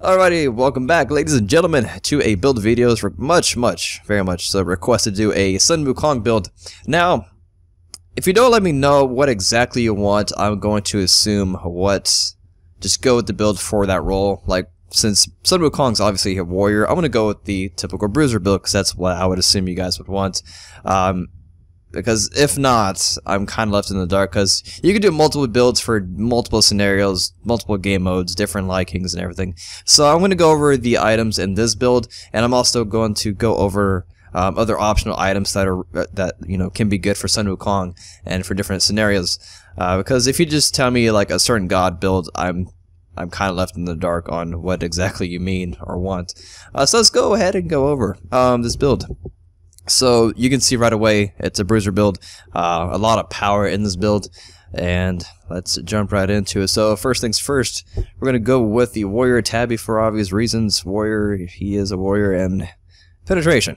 Alrighty, welcome back, ladies and gentlemen, to a build video. Very much so requested to do a Sun Wukong build. Now, if you don't let me know what exactly you want, I'm going to assume just go with the build for that role. Like, since Sun Wukong's obviously a warrior, I'm going to go with the typical bruiser build, because that's what I would assume you guys would want. Because if not, I'm kind of left in the dark, because you can do multiple builds for multiple scenarios, multiple game modes, different likings and everything. So I'm going to go over the items in this build, and I'm also going to go over other optional items that can be good for Sun Wukong and for different scenarios. Because if you just tell me like a certain god build, I'm kind of left in the dark on what exactly you mean or want. So let's go ahead and go over this build. So you can see right away it's a bruiser build, a lot of power in this build, and let's jump right into it. So first things first, we're gonna go with the warrior tabby for obvious reasons. Warrior, he is a warrior, and penetration.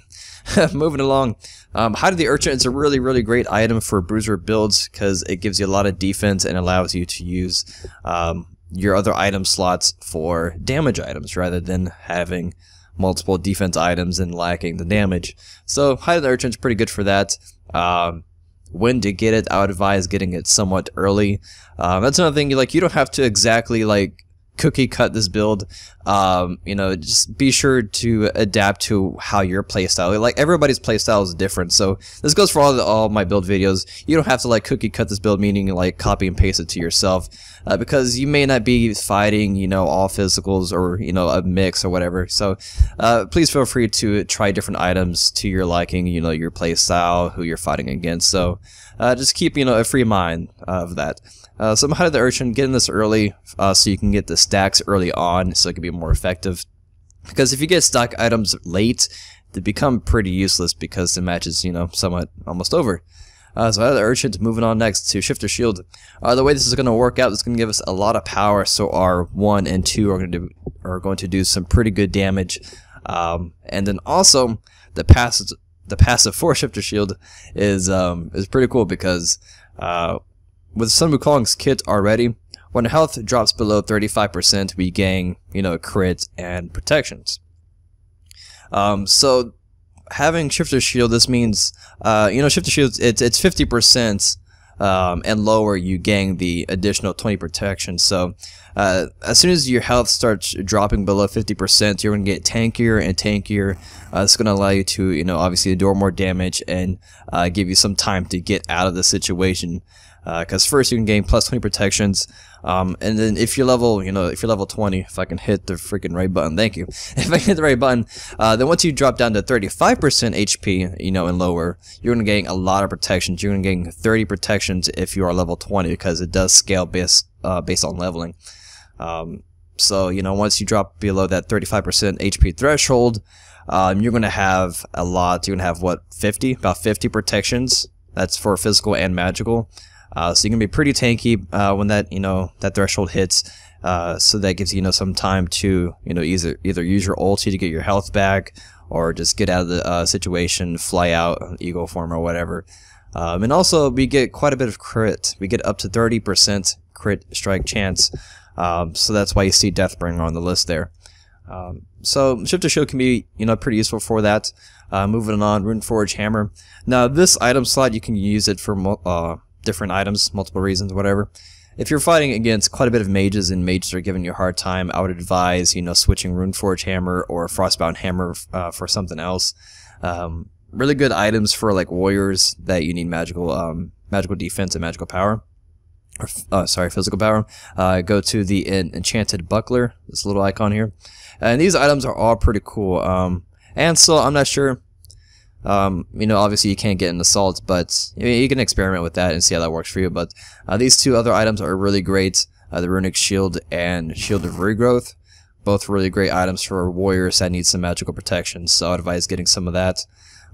Moving along, Hide of the Urchin is a really great item for bruiser builds because it gives you a lot of defense and allows you to use your other item slots for damage items rather than having multiple defense items and lacking the damage. So Hide of the Urchin is pretty good for that. When to get it, I would advise getting it somewhat early. That's another thing, you don't have to exactly cookie cut this build. Just be sure to adapt to how your playstyle. Like, everybody's playstyle is different, so this goes for all my build videos. You don't have to cookie cut this build, meaning copy and paste it to yourself, because you may not be fighting all physicals or a mix or whatever. So please feel free to try different items to your liking, your playstyle, who you're fighting against. So just keep a free mind of that. So Hide of the Urchin, getting this early so you can get the stacks early on, so it can be more effective. Because if you get stock items late, they become pretty useless because the match is somewhat almost over. So Hide of the Urchin, moving on next to Shifter Shield. The way this is going to work out is going to give us a lot of power. So our 1 and 2 are going to do some pretty good damage. And then also the passive for Shifter Shield is pretty cool because with Sun Wukong's kit already, when health drops below 35%, we gain, crit and protections. So having Shifter Shield, this means, Shifter Shield, it's 50%, and lower, you gain the additional 20 protection. So as soon as your health starts dropping below 50%, you're going to get tankier and tankier. It's going to allow you to, obviously endure more damage and give you some time to get out of the situation. Because first you can gain plus 20 protections, and then if you're level, if you're level 20, if I can hit the freaking right button, thank you. If I hit the right button, then once you drop down to 35% HP, and lower, you're gonna gain a lot of protections. You're gonna gain 30 protections if you are level 20, because it does scale based on leveling. So once you drop below that 35% HP threshold, you're gonna have a lot. You're gonna have what, about 50 protections. That's for physical and magical. So you can be pretty tanky when that threshold hits. So that gives you some time to either use your ulti to get your health back, or just get out of the situation, fly out, eagle form or whatever. And also we get quite a bit of crit. We get up to 30% crit strike chance. So that's why you see Deathbringer on the list there. So Shifter Shield can be pretty useful for that. Moving on, Runeforge Hammer. Now this item slot, you can use it for different items, multiple reasons, whatever. If you're fighting against quite a bit of mages and mages are giving you a hard time, I would advise switching Runeforge Hammer or Frostbound Hammer for something else. Really good items for warriors that you need magical defense and magical power. Physical power. Go to the Enchanted Buckler, this little icon here, and these items are all pretty cool. And so I'm not sure. Obviously you can't get an assault, but you can experiment with that and see how that works for you. But these two other items are really great. The Runic Shield and Shield of Regrowth, both really great items for warriors that need some magical protection. So I would advise getting some of that.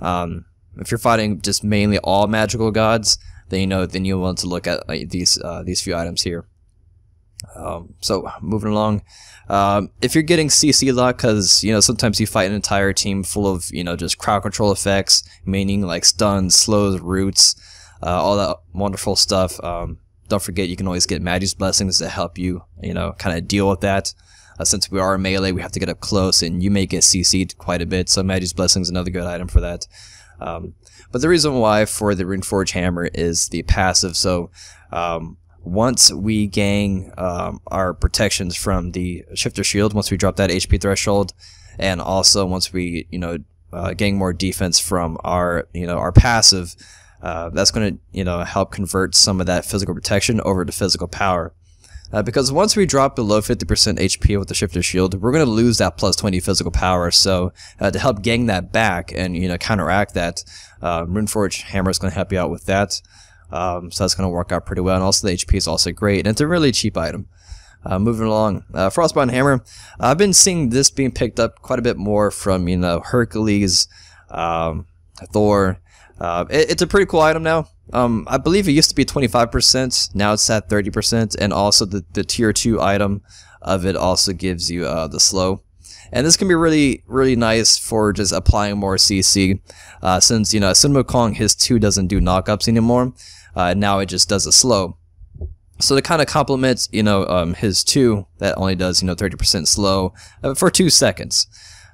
If you're fighting just mainly all magical gods, then then you'll want to look at these few items here. So moving along, if you're getting CC lock, because sometimes you fight an entire team full of just crowd control effects, meaning stuns, slows, roots, all that wonderful stuff. Don't forget, you can always get Magi's blessings to help you kind of deal with that. since we are melee, we have to get up close, and you may get CC'd quite a bit, so Magi's Blessing is another good item for that. But the reason why for the Runeforge Hammer is the passive. So once we gain our protections from the Shifter Shield, once we drop that HP threshold, and also once we gain more defense from our our passive, that's going to help convert some of that physical protection over to physical power. Because once we drop below 50% HP with the Shifter Shield, we're going to lose that plus 20 physical power. So to help gain that back and counteract that, Runeforge Hammer is going to help you out with that. So that's going to work out pretty well. And also the HP is also great, and it's a really cheap item. Moving along, Frostbound Hammer. I've been seeing this being picked up quite a bit more from Hercules, Thor. It's a pretty cool item now. I believe it used to be 25%, now it's at 30%, and also the tier 2 item of it also gives you the slow. And this can be really nice for just applying more CC, since Sun Wukong, his 2 doesn't do knockups anymore, now it just does a slow. So to kind of complement his 2 that only does 30% slow for 2 seconds.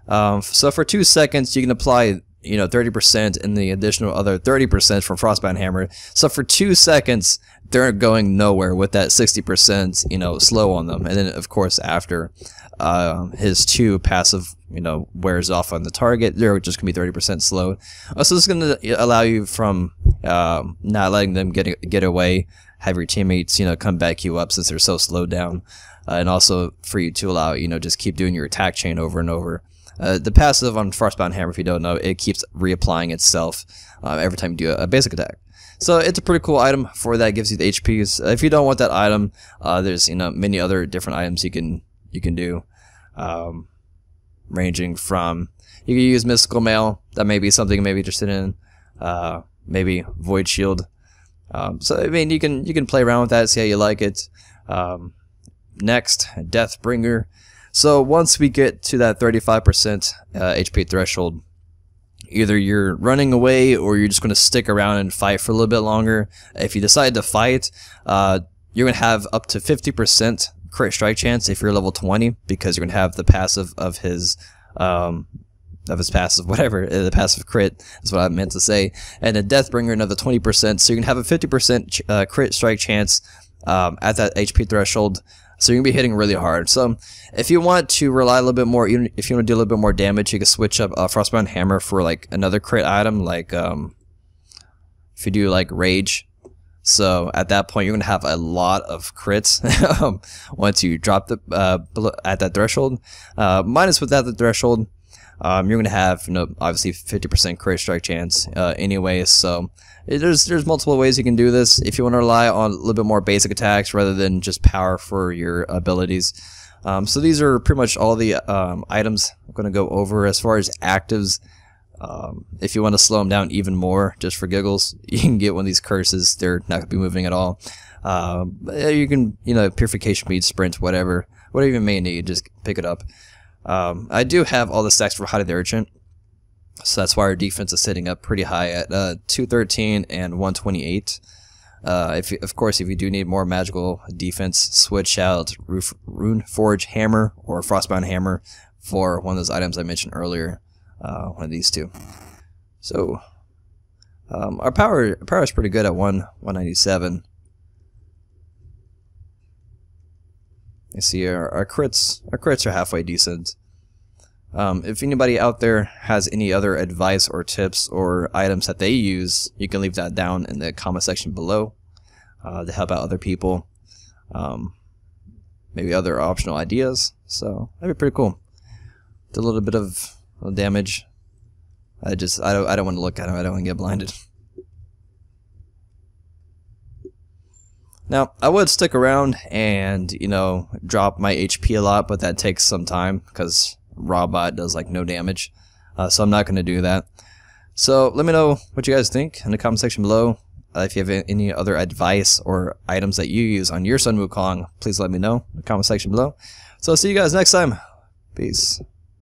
So for 2 seconds you can apply 30% and the additional other 30% from Frostbound Hammer. So for 2 seconds, they're going nowhere with that 60% slow on them. And then of course after his 2 passive wears off on the target, they're just gonna be 30% slow. So this is gonna allow you from not letting them get away, have your teammates come back you up since they're so slowed down, and also for you to allow just keep doing your attack chain over and over. The passive on Frostbound Hammer, if you don't know, it keeps reapplying itself every time you do a basic attack. So it's a pretty cool item for that. It gives you the HPs. If you don't want that item, there's many other different items you can do, ranging from you can use Mystical Mail. That may be something you may be interested in. Maybe Void Shield. So I mean you can play around with that, see how you like it. Next, Deathbringer. So once we get to that 35% HP threshold, either you're running away or you're just going to stick around and fight for a little bit longer. If you decide to fight, you're going to have up to 50% crit strike chance if you're level 20, because you're going to have the passive of his passive, whatever, the passive crit is what I meant to say. And the Deathbringer, another 20%, so you can have a 50% crit strike chance at that HP threshold. So you're going to be hitting really hard. So if you want to rely a little bit more, even if you want to do a little bit more damage, you can switch up Frostbound Hammer for like another crit item, like if you do like Rage. So at that point you're going to have a lot of crits once you drop the at that threshold. Minus without the threshold, you're going to have obviously 50% crit strike chance anyway. So there's multiple ways you can do this if you want to rely on a little bit more basic attacks rather than just power for your abilities. So these are pretty much all the items I'm going to go over. As far as actives, if you want to slow them down even more just for giggles, you can get one of these curses. They're not going to be moving at all. You can Purification Bead, Sprint, whatever you may need, just pick it up. I do have all the stacks for Hide the Urchin, so that's why our defense is sitting up pretty high at 213 and 128. Of course, if you do need more magical defense, switch out Runeforge Hammer or Frostbound Hammer for one of those items I mentioned earlier, one of these two. So our power is pretty good at 197. You see our crits are halfway decent. If anybody out there has any other advice or tips or items that they use, you can leave that down in the comment section below to help out other people. Maybe other optional ideas. So that'd be pretty cool. Do a little bit of damage. I don't want to look at them. I don't want to get blinded. Now, I would stick around and, drop my HP a lot, but that takes some time because Robot does like no damage. So I'm not going to do that. So let me know what you guys think in the comment section below. If you have any other advice or items that you use on your Sun Wukong, please let me know in the comment section below. So I'll see you guys next time. Peace.